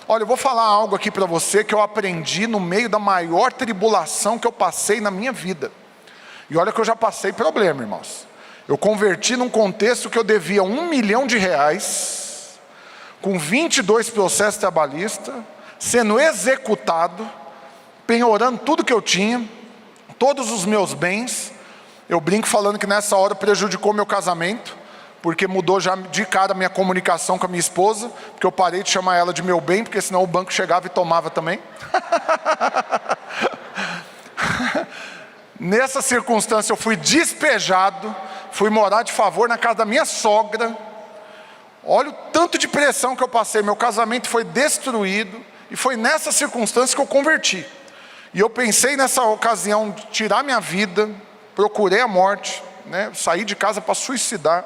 Olha, eu vou falar algo aqui para você que eu aprendi no meio da maior tribulação que eu passei na minha vida. E olha que eu já passei problema, irmãos. Eu converti num contexto que eu devia R$1 milhão, com 22 processos trabalhistas, sendo executado, penhorando tudo que eu tinha, todos os meus bens. Eu brinco falando que nessa hora prejudicou meu casamento, porque mudou já de cara a minha comunicação com a minha esposa, porque eu parei de chamar ela de meu bem, porque senão o banco chegava e tomava também. Nessa circunstância eu fui despejado, fui morar de favor na casa da minha sogra. Olha o tanto de pressão que eu passei, meu casamento foi destruído, e foi nessa circunstância que eu converti. E eu pensei nessa ocasião de tirar minha vida, procurei a morte, né? Saí de casa para suicidar.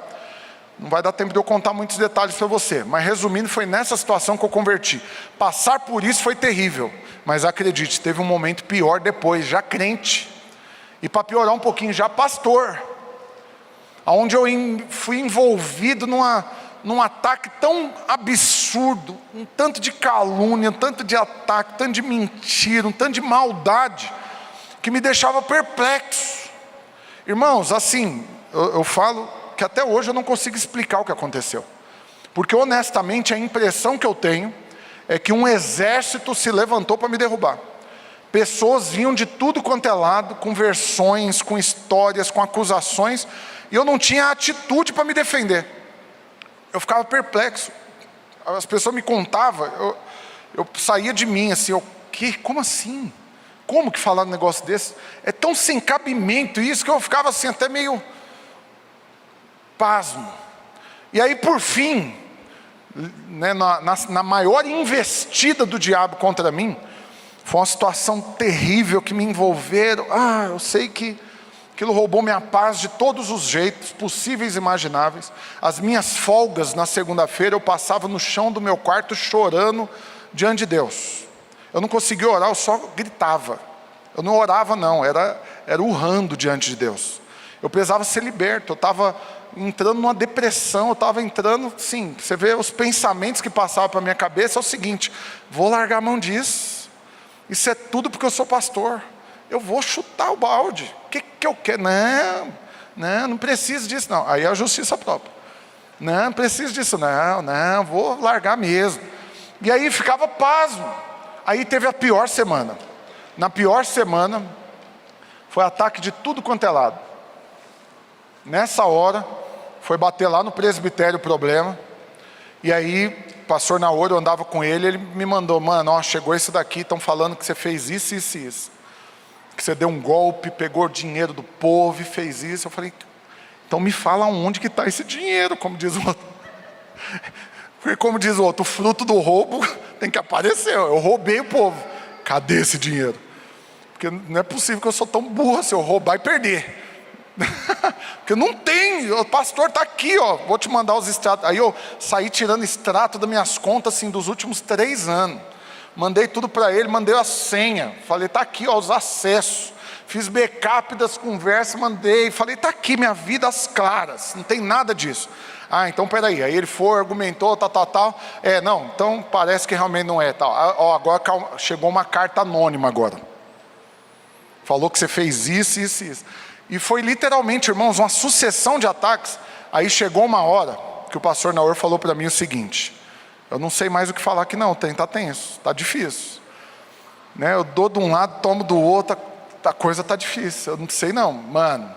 Não vai dar tempo de eu contar muitos detalhes para você, mas resumindo, foi nessa situação que eu converti. Passar por isso foi terrível, mas acredite, teve um momento pior depois, já crente, e para piorar um pouquinho, já pastor, onde eu fui envolvido num ataque tão absurdo, um tanto de calúnia, um tanto de ataque, um tanto de mentira, um tanto de maldade, que me deixava perplexo. Irmãos, assim, eu falo que até hoje eu não consigo explicar o que aconteceu, porque honestamente a impressão que eu tenho é que um exército se levantou para me derrubar. Pessoas vinham de tudo quanto é lado, com versões, com histórias, com acusações, e eu não tinha atitude para me defender. Eu ficava perplexo. As pessoas me contavam, eu saía de mim assim, como assim? Como que falar um negócio desse? É tão sem cabimento isso, que eu ficava assim até meio pasmo. E aí por fim, né, na maior investida do diabo contra mim, foi uma situação terrível que me envolveram. Eu sei que aquilo roubou minha paz de todos os jeitos possíveis e imagináveis. As minhas folgas na segunda-feira eu passava no chão do meu quarto chorando diante de Deus. Eu não conseguia orar, eu só gritava. Eu não orava não, era urrando diante de Deus. Eu precisava ser liberto, eu estava entrando numa depressão, eu estava entrando, sim, você vê os pensamentos que passavam para a minha cabeça, é o seguinte: vou largar a mão disso. Isso é tudo porque eu sou pastor. Eu vou chutar o balde. O que eu quero? Não preciso disso não. Aí é a justiça própria. Não preciso disso não, vou largar mesmo. E aí ficava pasmo. Aí teve a pior semana. Na pior semana, foi ataque de tudo quanto é lado. Nessa hora, foi bater lá no presbitério o problema. E aí, pastor Naor, eu andava com ele me mandou: mano, chegou esse daqui, estão falando que você fez isso, isso e isso. Que você deu um golpe, pegou o dinheiro do povo e fez isso. Eu falei: então me fala onde que está esse dinheiro, como diz o outro. Porque como diz o outro, o fruto do roubo tem que aparecer. Eu roubei o povo. Cadê esse dinheiro? Porque não é possível que eu sou tão burro se eu roubar e perder. Porque não tem, o pastor está aqui, vou te mandar os extratos. Aí eu saí tirando extrato das minhas contas assim, dos últimos 3 anos. Mandei tudo para ele, mandei a senha. Falei: está aqui os acessos. Fiz backup das conversas, mandei. Falei: está aqui minha vida às claras, não tem nada disso. Então peraí. Aí ele foi, argumentou, tal. Não, então parece que realmente não é tal. Agora chegou uma carta anônima agora. Falou que você fez isso, isso e isso. E foi literalmente, irmãos, uma sucessão de ataques. Aí chegou uma hora que o pastor Naor falou para mim o seguinte: eu não sei mais o que falar aqui não, tá tenso, tá difícil. Né? Eu dou de um lado, tomo do outro, a coisa tá difícil. Eu não sei não, mano,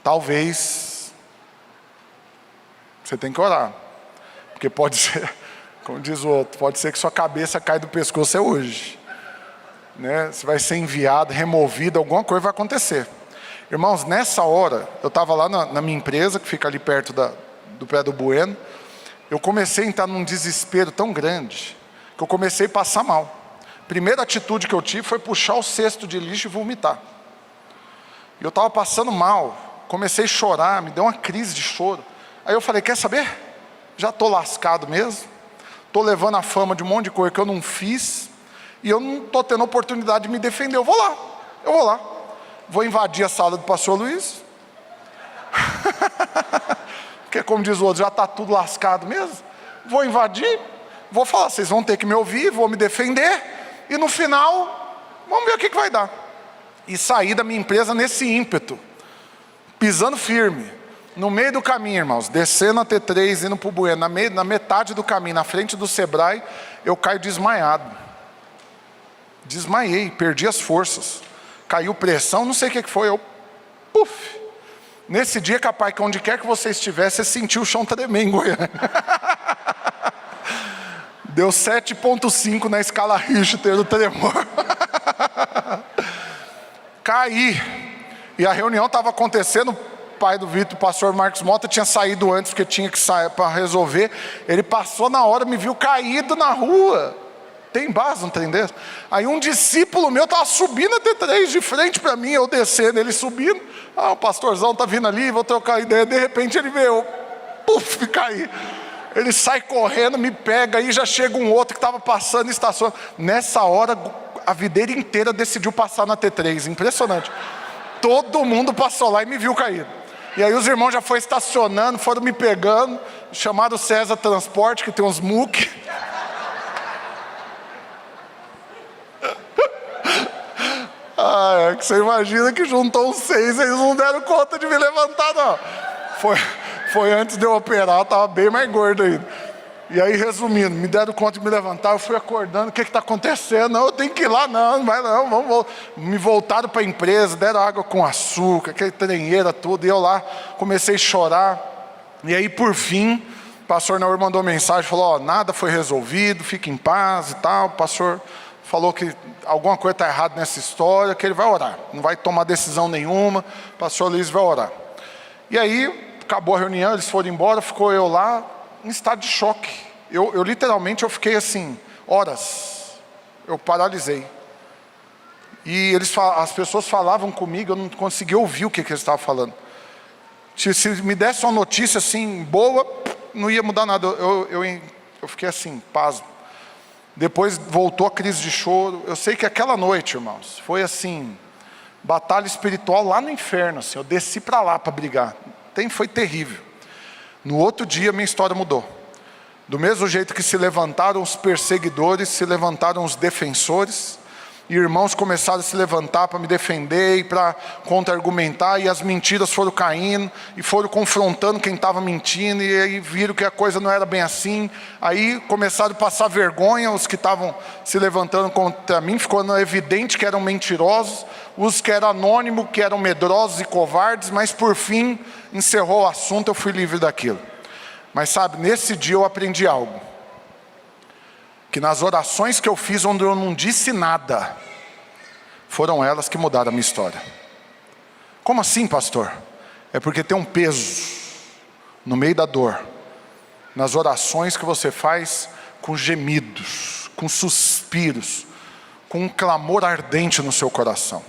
talvez você tem que orar. Porque pode ser, como diz o outro, pode ser que sua cabeça caia do pescoço hoje. Né? Você vai ser enviado, removido, alguma coisa vai acontecer. Irmãos, nessa hora, eu estava lá na minha empresa, que fica ali perto do pé do Bueno. Eu comecei a entrar num desespero tão grande, que eu comecei a passar mal. Primeira atitude que eu tive foi puxar o cesto de lixo e vomitar. E eu estava passando mal, comecei a chorar, me deu uma crise de choro. Aí eu falei: quer saber? Já estou lascado mesmo, estou levando a fama de um monte de coisa que eu não fiz, e eu não estou tendo oportunidade de me defender. Eu vou lá. Vou invadir a sala do pastor Luiz. Porque como diz o outro, já está tudo lascado mesmo. Vou invadir, vou falar, vocês vão ter que me ouvir, vou me defender, e no final, vamos ver o que vai dar. E saí da minha empresa nesse ímpeto, pisando firme, no meio do caminho, irmãos, descendo a T3, indo para o Bueno, na metade do caminho, na frente do Sebrae, eu caio desmaiado. Desmaiei, perdi as forças, caiu pressão, não sei o que foi, eu, puf. Nesse dia, capaz que onde quer que você estivesse, você sentiu o chão tremer em Goiânia. Deu 7,5 na escala Richter do tremor. Caí, e a reunião estava acontecendo, o pai do Vitor, o pastor Marcos Mota, tinha saído antes, porque tinha que sair para resolver, ele passou na hora, me viu caído na rua, tem base, não tem desse? Aí um discípulo meu estava subindo a T3 de frente para mim, eu descendo, ele subindo, o pastorzão está vindo ali, vou trocar ideia, de repente ele veio, puf, caí. Ele sai correndo, me pega, aí já chega um outro que estava passando e estaciona. Nessa hora, a videira inteira decidiu passar na T3, impressionante. Todo mundo passou lá e me viu cair. E aí os irmãos já foram estacionando, foram me pegando, chamaram o César Transporte, que tem uns MUC. É que você imagina que juntou uns 6, eles não deram conta de me levantar, não. Foi antes de eu operar, eu estava bem mais gordo ainda. E aí, resumindo, me deram conta de me levantar, eu fui acordando, o que está acontecendo? Não, eu tenho que ir lá, não vai não, vamos. Me voltaram para a empresa, deram água com açúcar, aquele trenheira, tudo, e eu lá comecei a chorar. E aí, por fim, o pastor Naur mandou mensagem, falou, nada foi resolvido, fique em paz e tal. O pastor falou que alguma coisa está errada nessa história, que ele vai orar, não vai tomar decisão nenhuma, o pastor Luiz vai orar. E aí, acabou a reunião, eles foram embora, ficou eu lá, em estado de choque. Eu literalmente, eu fiquei assim, horas, eu paralisei. E as pessoas falavam comigo, eu não conseguia ouvir o que eles estavam falando. Se me desse uma notícia assim, boa, não ia mudar nada, eu fiquei assim, pasmo. Depois voltou a crise de choro. Eu sei que aquela noite, irmãos, foi assim, batalha espiritual lá no inferno, assim, eu desci para lá para brigar. Foi terrível. No outro dia, minha história mudou. Do mesmo jeito que se levantaram os perseguidores, se levantaram os defensores, e irmãos começaram a se levantar para me defender e para contra-argumentar, e as mentiras foram caindo, e foram confrontando quem estava mentindo, e aí viram que a coisa não era bem assim. Aí começaram a passar vergonha, os que estavam se levantando contra mim, ficou evidente que eram mentirosos, os que eram anônimos, que eram medrosos e covardes, mas por fim, encerrou o assunto, eu fui livre daquilo. Mas sabe, nesse dia eu aprendi algo, que nas orações que eu fiz, onde eu não disse nada, foram elas que mudaram a minha história. Como assim, pastor? É porque tem um peso no meio da dor, nas orações que você faz com gemidos, com suspiros, com um clamor ardente no seu coração.